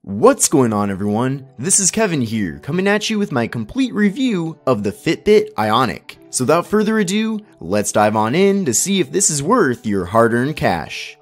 What's going on, everyone? This is Kevin here, coming at you with my complete review of the Fitbit Ionic. So without further ado, let's dive on in to see if this is worth your hard-earned cash.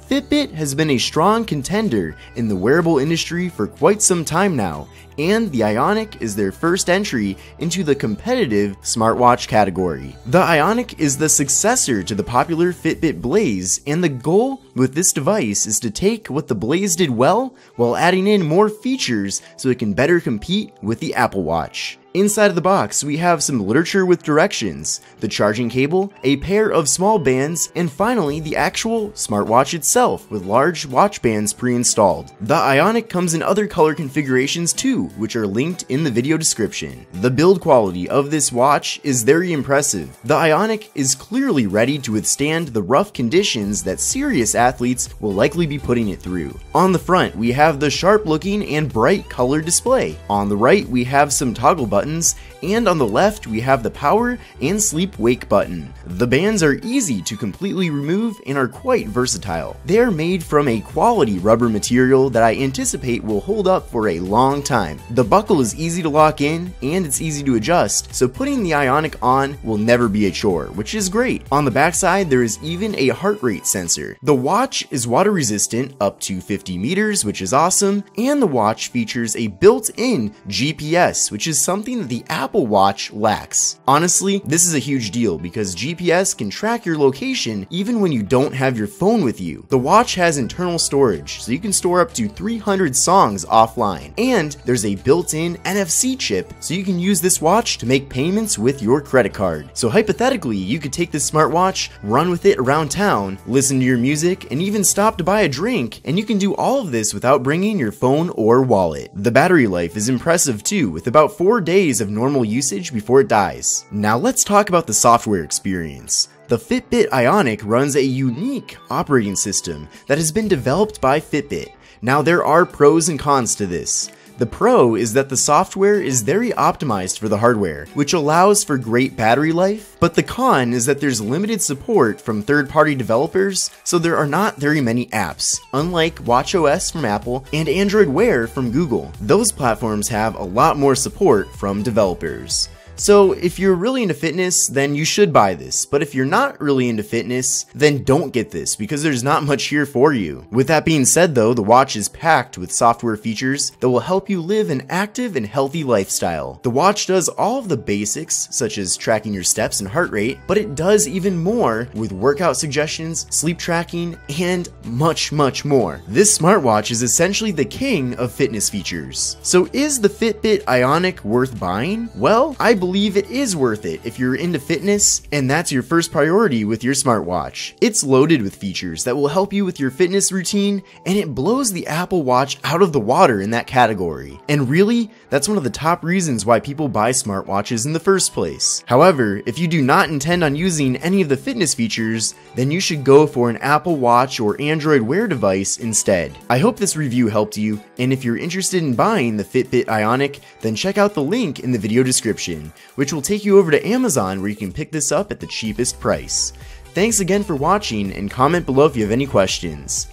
Fitbit has been a strong contender in the wearable industry for quite some time now, and the Ionic is their first entry into the competitive smartwatch category. The Ionic is the successor to the popular Fitbit Blaze, and the goal with this device is to take what the Blaze did well while adding in more features so it can better compete with the Apple Watch. Inside of the box, we have some literature with directions, the charging cable, a pair of small bands, and finally the actual smartwatch itself with large watch bands pre-installed. The Ionic comes in other color configurations too, which are linked in the video description. The build quality of this watch is very impressive. The Ionic is clearly ready to withstand the rough conditions that serious athletes will likely be putting it through. On the front, we have the sharp looking and bright color display. On the right, we have some toggle buttons, and on the left we have the power and sleep wake button. The bands are easy to completely remove and are quite versatile. They are made from a quality rubber material that I anticipate will hold up for a long time. The buckle is easy to lock in and it's easy to adjust, so putting the Ionic on will never be a chore, which is great. On the backside there is even a heart rate sensor. The watch is water resistant up to 50 meters, which is awesome, and the watch features a built-in GPS, which is something that the Apple Watch lacks. Honestly, this is a huge deal because GPS can track your location even when you don't have your phone with you. The watch has internal storage, so you can store up to 300 songs offline, and there's a built-in NFC chip, so you can use this watch to make payments with your credit card. So hypothetically, you could take this smartwatch, run with it around town, listen to your music, and even stop to buy a drink, and you can do all of this without bringing your phone or wallet. The battery life is impressive too, with about 4 days of normal usage before it dies. Now let's talk about the software experience. The Fitbit Ionic runs a unique operating system that has been developed by Fitbit. Now there are pros and cons to this. The pro is that the software is very optimized for the hardware, which allows for great battery life, but the con is that there's limited support from third-party developers, so there are not very many apps, unlike watchOS from Apple and Android Wear from Google. Those platforms have a lot more support from developers. So if you're really into fitness, then you should buy this, but if you're not really into fitness, then don't get this because there's not much here for you. With that being said though, the watch is packed with software features that will help you live an active and healthy lifestyle. The watch does all of the basics, such as tracking your steps and heart rate, but it does even more with workout suggestions, sleep tracking, and much more. This smartwatch is essentially the king of fitness features. So is the Fitbit Ionic worth buying? Well, I believe it is worth it if you're into fitness and that's your first priority with your smartwatch. It's loaded with features that will help you with your fitness routine, and it blows the Apple Watch out of the water in that category. And really, that's one of the top reasons why people buy smartwatches in the first place. However, if you do not intend on using any of the fitness features, then you should go for an Apple Watch or Android Wear device instead. I hope this review helped you, and if you're interested in buying the Fitbit Ionic, then check out the link in the video description, which will take you over to Amazon where you can pick this up at the cheapest price. Thanks again for watching, and comment below if you have any questions.